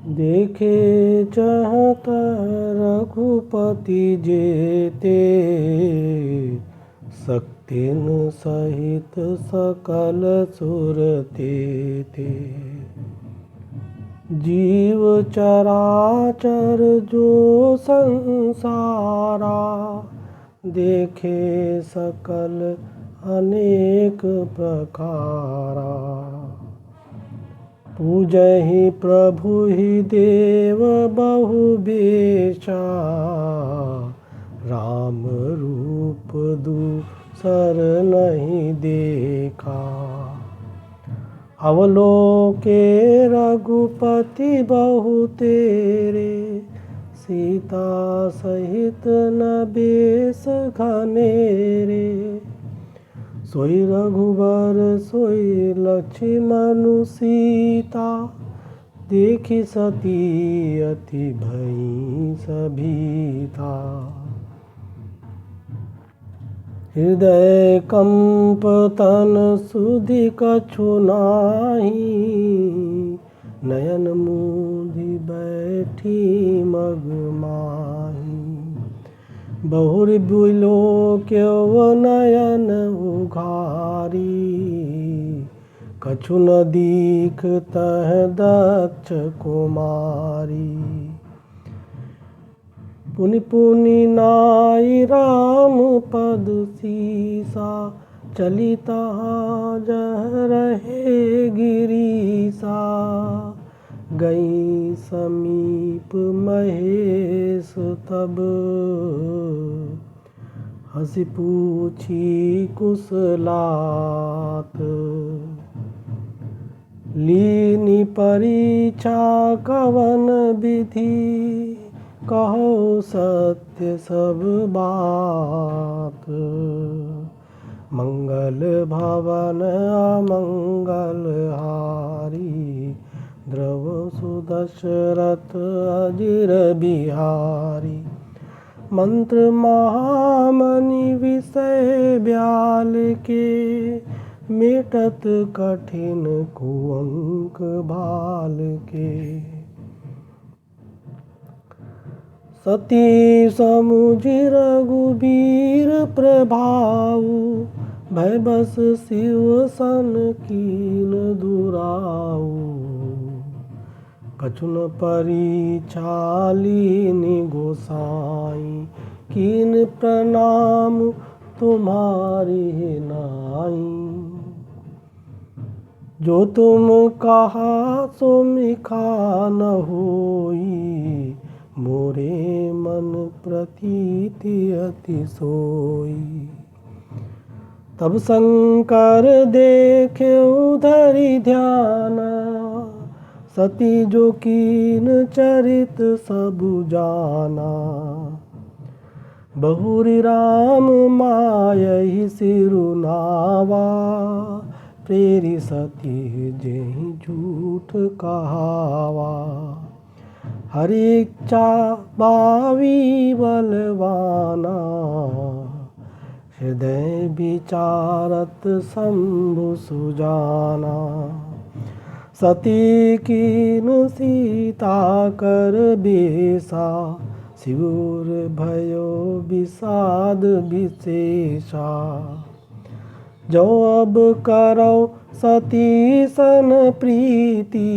देखे चाहत रघुपति जेते, शक्तिन सहित सकल सुर तेते। जीव चराचर जो संसारा, देखे सकल अनेक प्रकारा। पूजहि प्रभु ही देव बहु बेशा, राम रूप दूसर नहीं देखा। अवलोके रघुपति बहु तेरे, सीता सहित न बेस घनेरे। सोई रघुबर सोई लक्ष्मण सीता, देखी सती अति भई सभीता। हृदय कंप तन सुधि कछु नाही, नयन मूंदि बैठी मग माही। बहुर बिलोक्यो नयन उघारी, कछु न दीखतह दक्ष कुमारी। पुनि पुनि नाई राम पद सीसा, चली तहाँ जह रहे गिरीसा। गई समीप महेश तब, हँसी पूछी कुशलात। लीनी परीक्षा कवन विधि, कहो सत्य सब बात। मंगल भवन अमंगल हारी, द्रव सुदशरथ अजिर बिहारी। मंत्र महामनि विषय ब्याल के, मेटत कठिन कुअंक भाल के। सती समुझि रघुबीर प्रभाऊ, भय बस शिव सन कीन दुराऊ। कछु न परीक्षा लीनि गोसाई, कीन प्रणाम तुम्हारी नाई। जो तुम कहा सो मिखा न होई, मोरे मन प्रतीति अति सोई। तब शंकर देखे उधरि ध्याना, सती जो कीन चरित सबु जाना। बहुरी राम मायहि सिरुनावा, प्रेरि सती जेहि झूठ कहावा। हरि इच्छा बावी बलवाना, हृदय विचारत शंभु सुजाना। सती कीन सीता कर बेसा, सिउर भयो विषाद विशेषा। जो अब करो सती सन प्रीति,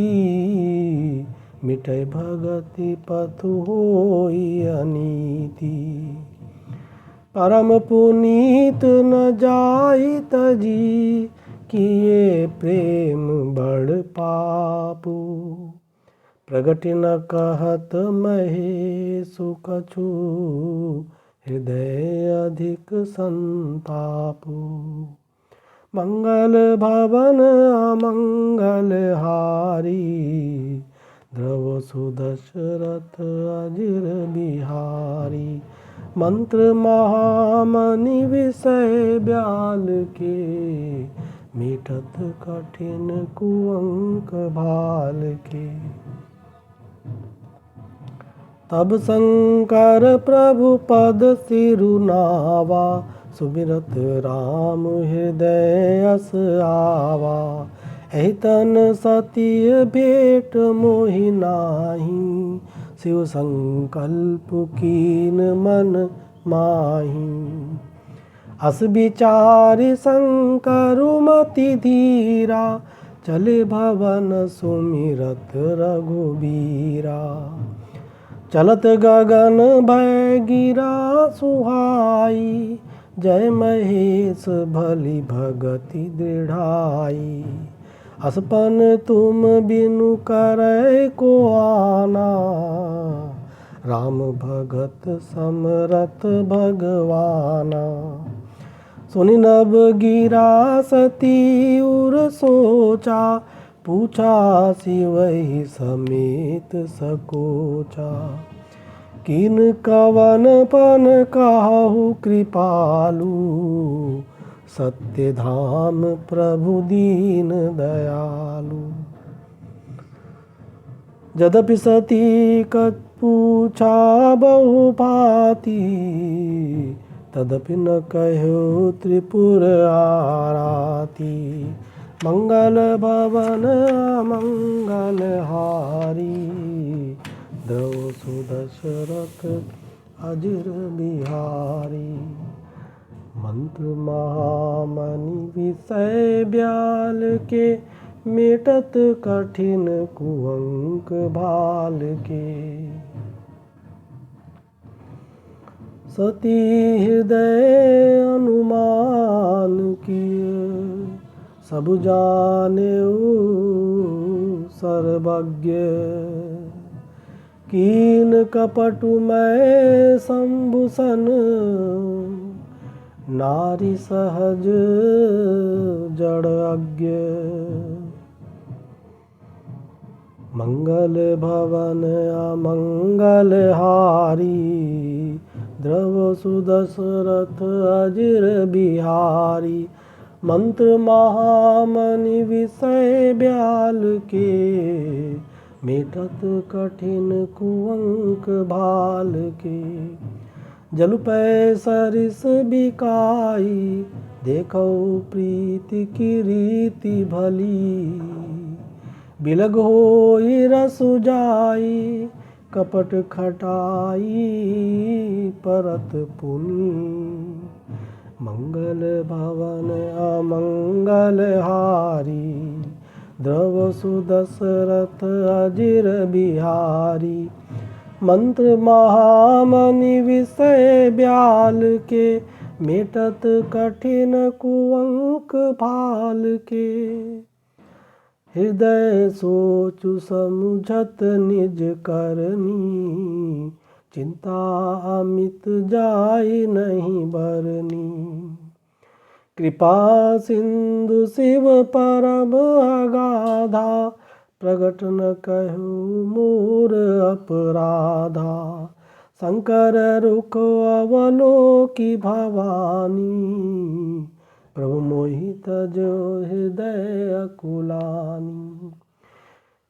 मिटै भगति पथु होई अनीति। परम पुनीत न जाई तजी, किए प्रेम बड़ पापू। प्रगट न कहत महेशु कछु, हृदय अधिक संतापू। मंगल भवन अमंगल हारी, द्रव सुदशरथ अजिर बिहारी। मंत्र महामनि विषय ब्याल के, मीठत कठिन कुअंक भाल के। तब शंकर प्रभु पद सिरुनावा, सुमिरत राम हृदय अस आवा। एतन सतीय भेट मोहि नाही, शिव संकल्प कीन मन माही। अस विचारि शंकर मति धीरा, चले भवन सुमिरत रघुबीरा। चलत गगन भय गिरा सुहाई, जय महेश भली भगति दृढ़ाई। असपन तुम बिनु करे को आना, राम भगत समरथ भगवाना। सुनि नव गिरा सती उर सोचा, पूछा शिवहि समेत सकोचा। किन कवन पन काहू कृपालु, सत्य धाम प्रभु दीन दयालु। यद्यपि सती कछ पूछा बहु भांति, तदपि न कहो त्रिपुर आराती। मंगल भवन मंगल हारी, द्रव सुदशरथ अजिर बिहारी। मंत्र महामणि विषय ब्याल के, मेटत कठिन कुअंक भाल के। सती हृदय अनुमान किए, सब जानेऊ सर्वज्ञ। कीन कपटु मैं संभूषण, नारी सहज जड़ अज्ञ। मंगल भवन अमंगल हारी, द्रव सुदशरथ अजिर बिहारी। मंत्र महामणि विषय ब्याल के, मेटत कठिन कुअंक भाल के। जलपै सरिस बिकाई, देखो प्रीति की रीति भली। बिलग होई रसु जाई, कपट खटाई परत पुनी। मंगल भवन अमंगल हारी, द्रव सुदशरथ अजिर बिहारी। मंत्र महामणि विषय ब्याल के, मेटत कठिन कुअंक भाल के। हृदय सोचु समुझत निज करनी, चिंता अमित जाय नहीं बरनी। कृपा सिंधु शिव परम अगाधा, प्रगट न कहु मोर अपराधा। शंकर रुख अवलोकी भवानी, प्रभु मोहि तजो हृदय अकुलानी।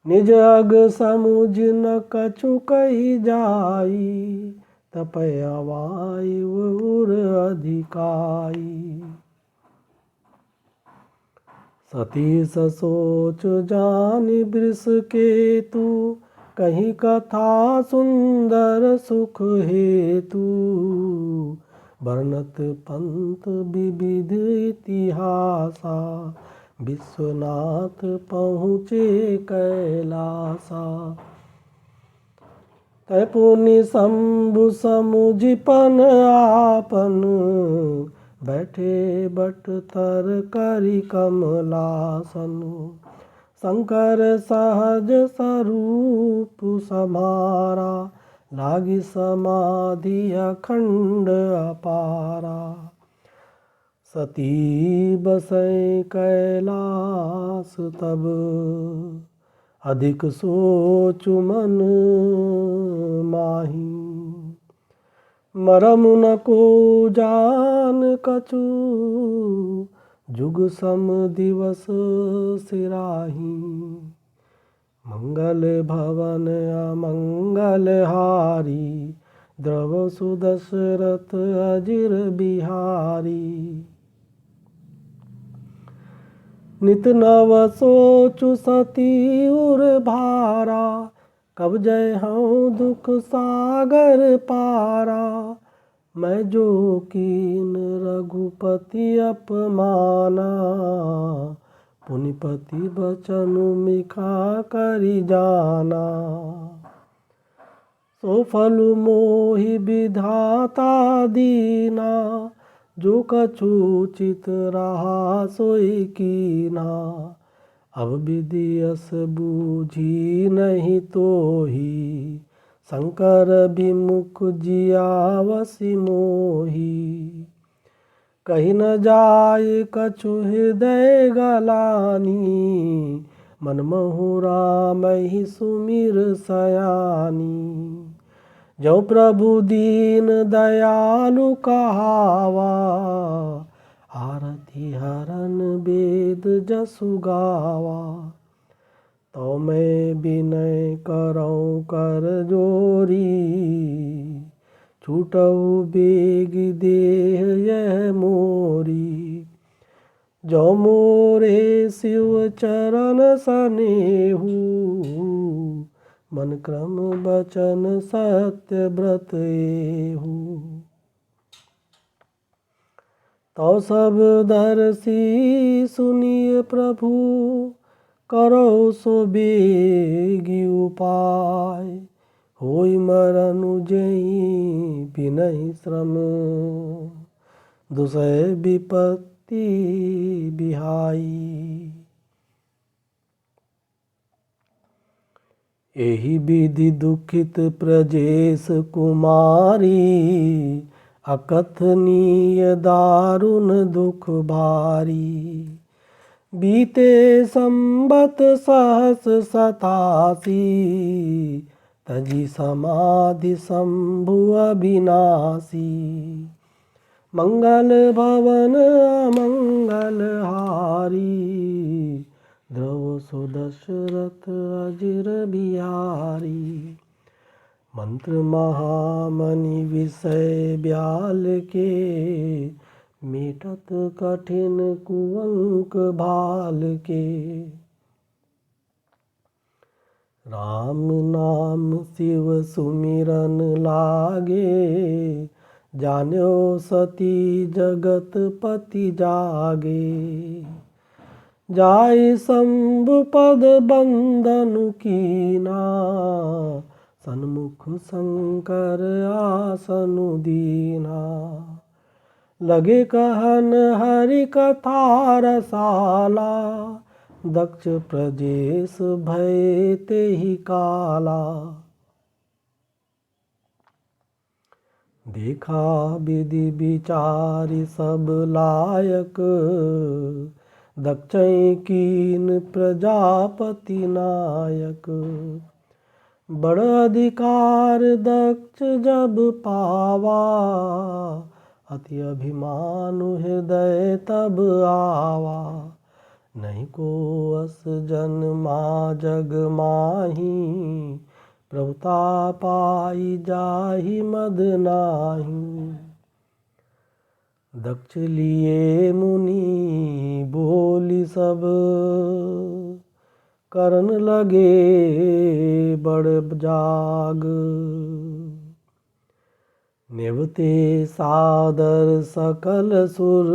निज अग समुझ न कछु कही जाई, तपय वायु उर अधिकाई। सती सोच जानि वृष केतु, कहीं कथा सुंदर सुख हेतु। वर्णत पंथ विविध इतिहासा, विश्वनाथ पहुँचे कैलासा। तै पुनि शंभु समुझिपन आपन, बैठे बट तर करि कमलासन। शंकर सहज स्वरूप समारा, लागी समाधि अखंड अपारा। सती बसै कैलास तब, अधिक सोचु मन माही। मरम न को जान कछु, जुग सम दिवस सिराही। मंगल भवन अमंगल हारी, द्रव सुदशरथ अजिर बिहारी। नित नव सोचु सती उर भारा, कब जय हूँ दुख सागर पारा। मैं जो कीन रघुपति अपमाना, पुनिपति बचनु मिखा करि जाना। सो फल मोहि विधाता दीना, जो कछु चित रहा सोई कीना। अब विधि यस बूझी नहीं तोहि, शंकर विमुख जियावसि मोहि। कही न जाय कछु हृदय गलानी, मन महु राम ही सुमिर सयानी। जो प्रभु दीन दयालु कहावा, आरती हरन वेद जसु गावा। तो मैं विनय करऊँ कर जोरी, छूटऊ बेग देह यह मोरी। जो मोरे शिव चरण सनेहु, मन क्रम बचन सत्य व्रत एहु। तो सब दर्शी सुनिय प्रभु, करो सो बेगी उपाय। होई मरनु जई बिनहि श्रम, दुसह विपत्ति बिहाई। एहि विधि दुखित प्रजेश कुमारी, अकथनीय दारुण दुख भारी। बीते संबत सहस 87, तजी समाधि शंभु अविनाशी। मंगल भवन अमंगल हारी, द्रव सो दशरथ अजिर बिहारी। मंत्र महामणि विषय ब्याल के, मीटत कठिन कुअंक भाल के। राम नाम शिव सुमिरन लागे, जान्यो सती जगत पति जागे। जाय शंभु पद बंदनु कीना, सन्मुख शंकर आसनु दीना। लगे कहन हरि कथा रसाला, दक्ष प्रजेश भय तेहि काला। देखा विधि विचारि सब लायक, दक्षय कीन प्रजापति नायक। बड़ अधिकार दक्ष जब पावा, अति अभिमानु हृदय तब आवा। नहीं को अस जन्मा जग माही, प्रभुता पाई जाहि मद नाही। दक्ष लिए मुनि बोली सब, करन लगे बड़ जाग। नेवते सादर सकल सुर,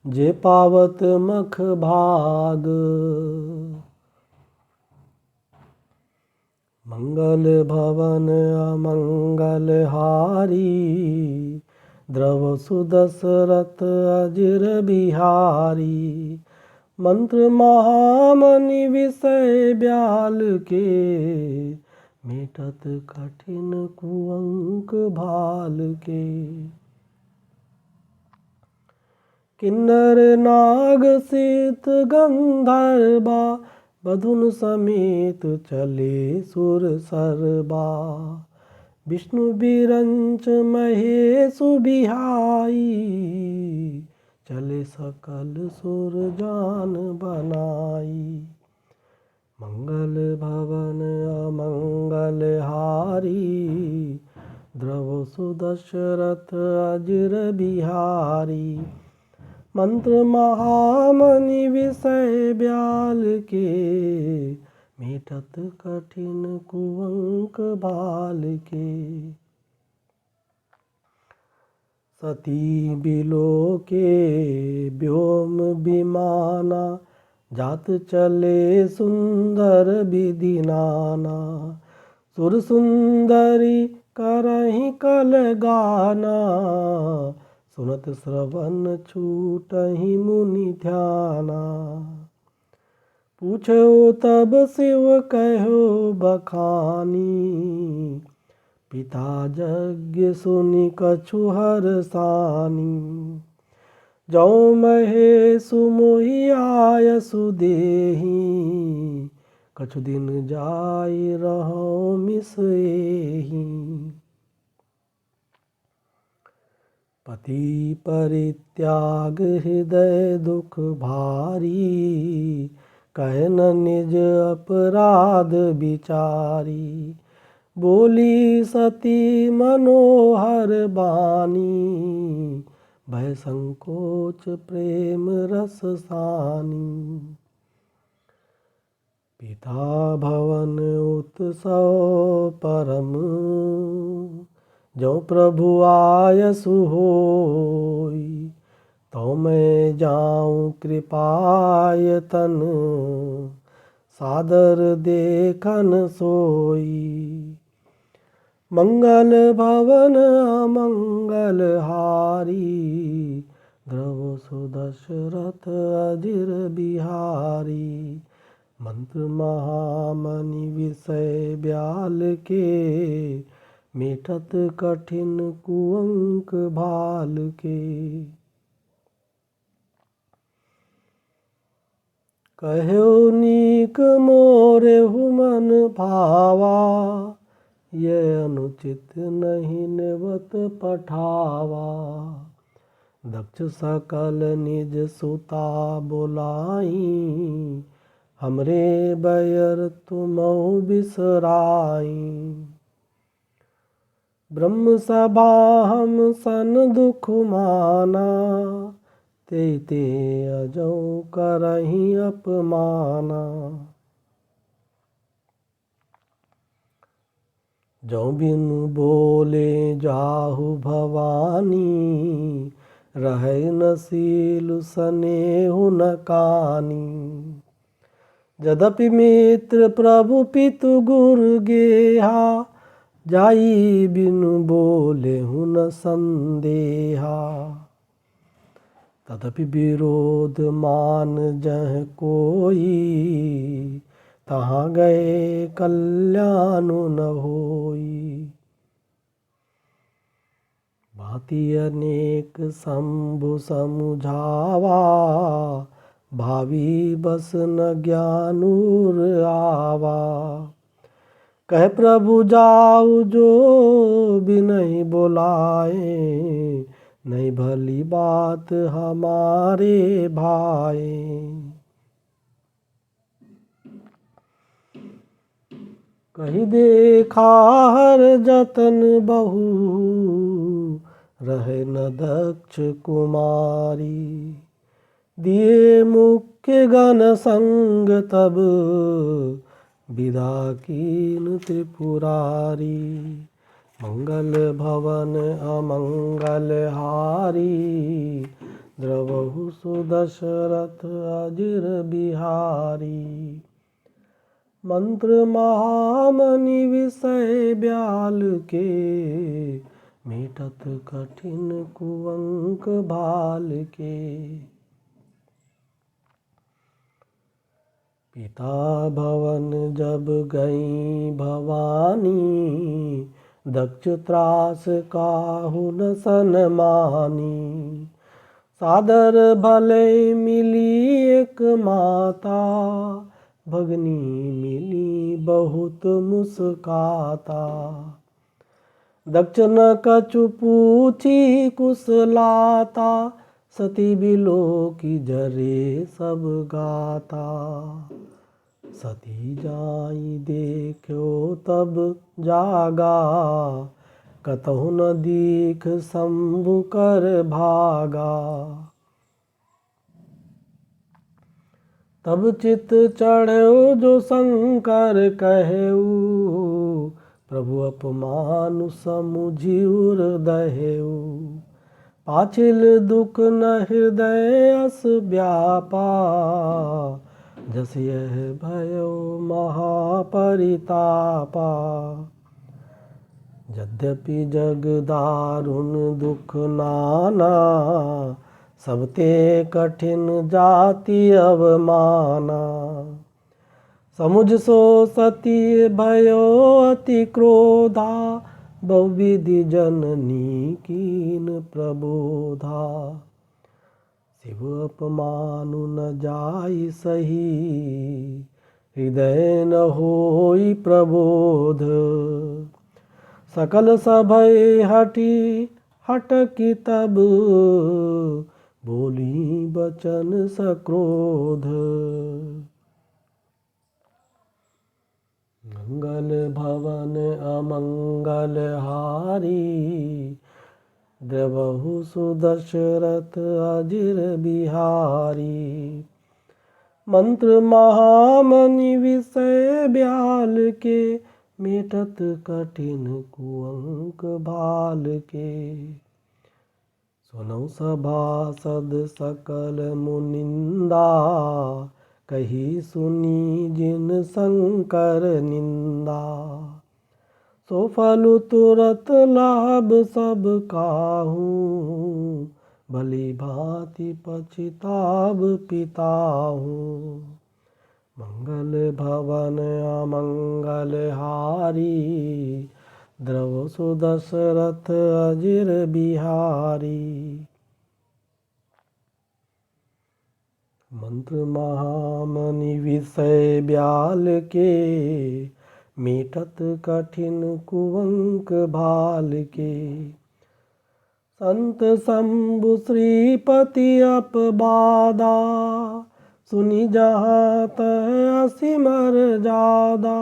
जे पावत मख भाग। मंगल भवन अमंगल हारी, द्रव सुदशरथ अजिर बिहारी। मंत्र महामणि विषय ब्याल के, मीटत कठिन कुअंक भाल के। किन्नर नाग सित गंधर्वा, बधुन समेत चले सुर सरबा। विष्णु बिरंच महेशु बिहाई, चले सकल सुर जान बनाई। मंगल भवन अमंगल हारी, द्रव सुदशरथ अजिर बिहारी। मंत्र महामनि विषय ब्याल के, मीठत कठिन कुअंक भाल के। सती बिलो के व्योम विमाना, जात चले सुंदर विधि नाना। सुर सुंदरी करहि कल गाना, सुनत श्रवण छूटहि मुनि ध्याना। पूछो तब शिव कहो बखानी, पिता यज्ञ सुनि कछु हरसानी। जौ महेशु मोहि आयसु देहि, कछु दिन जाई रहौ मिस एहि। पति परित्याग हृदय दुख भारी, कहे न निज अपराध विचारी। बोली सती मनोहर बानी, भय संकोच प्रेम रस सानी। पिता भवन उत्सव परम, जो प्रभु आयसु होई। तो मैं जाऊं कृपायतन, सादर देखन सोई। मंगल भवन अमंगल हारी, द्रव सुदशरथ अजिर बिहारी। मंत्र महामनि विषय ब्याल के, मीठत कठिन कुअंक भाल के। कहो नीक मोरे हुमन भावा, ये अनुचित नहीं नेवत पठावा। दक्ष सकल निज सुता बोलाई, हमरे बैर तुमहु बिसराई। ब्रह्म सभा हम सन दुख माना, ते ते अजौ करहि अपमाना। जौ बिनु बोले जाहु भवानी, रहै न सीलु सनेहु न कानी। यद्यपि मित्र प्रभु पितु गुरु गेहा, जाई बिनु बोलेहु न संदेहा। तदपि विरोध मान जह कोई, तहाँ गए कल्याण न होई। भांति अनेक शंभु समुझावा, भावी बस न ज्ञानूर आवा। कह प्रभु जाऊ जो बिनहि बोलाए, नहीं भली बात हमारे भाए। कही देखा हर जतन बहु, रहे न दक्ष कुमारी। दिए मुख्य गण संग तब, विदा कीन त्रिपुरारी। मंगल भवन अमंगल हारी, द्रवहु सुदशरथ अजिर बिहारी। मंत्र महामनि विषय ब्याल के, मीठत कठिन कुअंक भाल के। पिता भवन जब गई भवानी, दक्ष त्रास काहू न सनमानी। सादर भले मिली एक माता, भगनी मिली बहुत मुस्काता। दक्ष न कछु पूछी कुशलाता, सती बिलो की जरे सब गाता। सती जाई देखो तब जागा, कतहु न दीख शंभु कर भागा। तब चित चढ़ो जो शंकर कहेऊ, प्रभु अपमान समुझि उर्दहेऊ। पाछिल दुख न हृदय अस व्यापा, जस यह भयो महापरितापा। यद्यपि जग दारुण दुख नाना, सबते कठिन जाति अवमाना। समुझ सो सती भयो अति क्रोधा, बहुविधि जननी कीन प्रबोधा। शिव अपमानु न जाई सही, हृदय न होई प्रबोध। सकल सभय हटकी तब, बोली बचन सक्रोध। मंगल भवन अमंगल हारी, द्रवहु सुदशरथ अजिर बिहारी। मंत्र महामनि विषय ब्याल के, मेटत कठिन कुअंक भाल के। सुनौ सभासद सकल मुनिंदा, कही सुनी जिन शंकर निंदा। सो फल तुरत लाभ सब काहू, भली भांति पछिताब पिताहू। मंगल भवन अमंगल हारी, द्रव सुदशरथ अजिर बिहारी। मंत्र महामनि विषय ब्याल के, मेटत कठिन कुअंक भाल के। संत शंभु श्रीपति अपबादा, सुनी जहाँ तह असिमर जादा।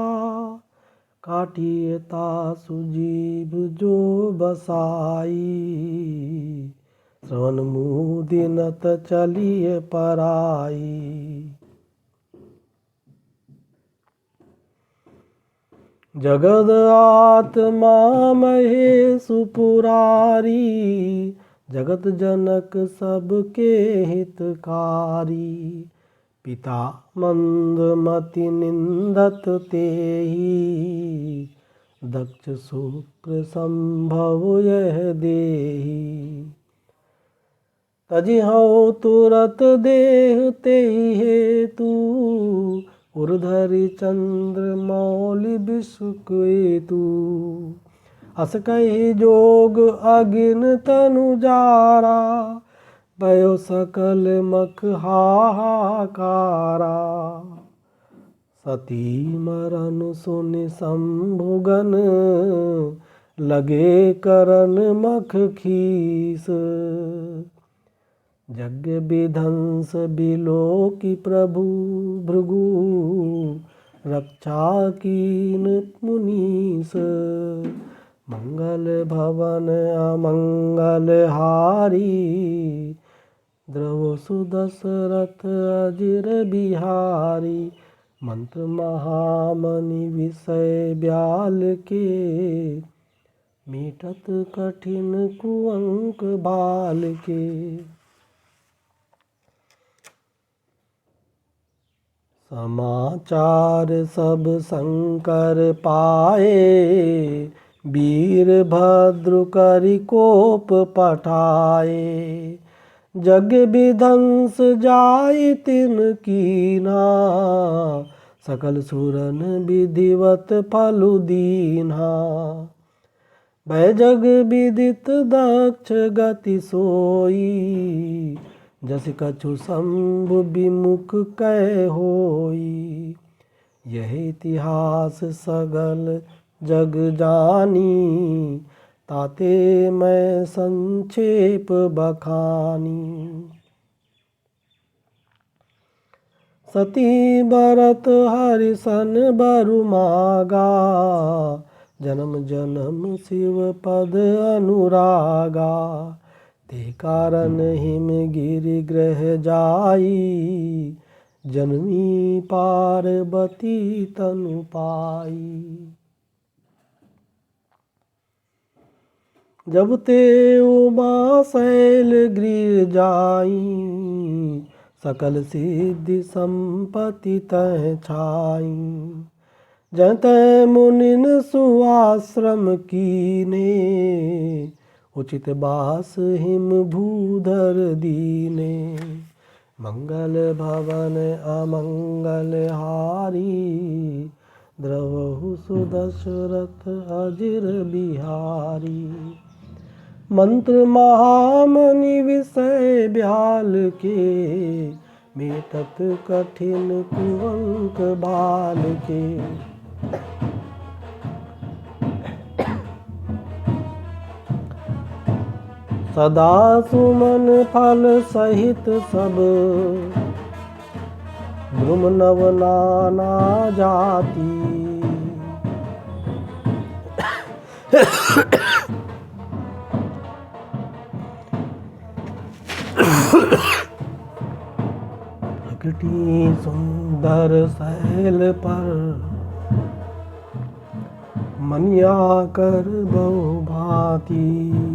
काटियता सुजीव जो बसाई, श्रवण मुदिनत चलिए पराई। जगद आत्मा महेशु पुरारी, जगत जनक सबके हितकारी। पिता मंदमति निंदत तेहि, दक्ष शुक्र संभव यह देहि। तजिहौ तुरत देह तेहि हेतु, उर्धरि चंद्र मौलि विषुकेतु। अस कहि जोग अगिन तनु जारा, भयो सकल मख हाहाकारा। सती मरन सुनि शंभुगन, लगे करन मख खीस। यज्ञ विध्वंस बिलोकि प्रभु भृगु, रक्षा कीन मुनीस। मंगल भवन अमंगल हारी, द्रव सुदशरथ अजिर बिहारी। मंत्र महामनि विषय ब्याल के, मेटत कठिन कुअंक भाल के। समाचार सब शंकर पाए, वीरभद्र करि कोप पठाए। जग विध्वंस जाई तिन कीन्हा, सकल सुरन विधिवत फलु दीन्हा। भय जग विदित दक्ष गति सोई, जस कछु शंभु विमुख कै होई। यह इतिहास सगल जग जानी, ताते मैं संक्षेप बखानी। सती बरत हरिसन बरु मागा, जन्म जन्म शिव पद अनुरागा। ते कारण हिम गिरि ग्रह जाई, जन्मी पार्वती तनु पाई। जब ते उमा शैल गृह जाई, सकल सिद्धि संपत्ति तह छाई। जत मुनिन सुआश्रम कीने, उचित बास हिम भूधर दीने। मंगल भवन अमंगल हारी, द्रवहु सुदशरथ अजिर बिहारी। मंत्र महामनि विषय ब्याल के, मेटत कठिन कुअंक बाल के। सदा सुमन फल सहित सब, ब्रुम नव नाना जाति। प्रकटी सुंदर शैल पर, मनिया कर बहु भांति।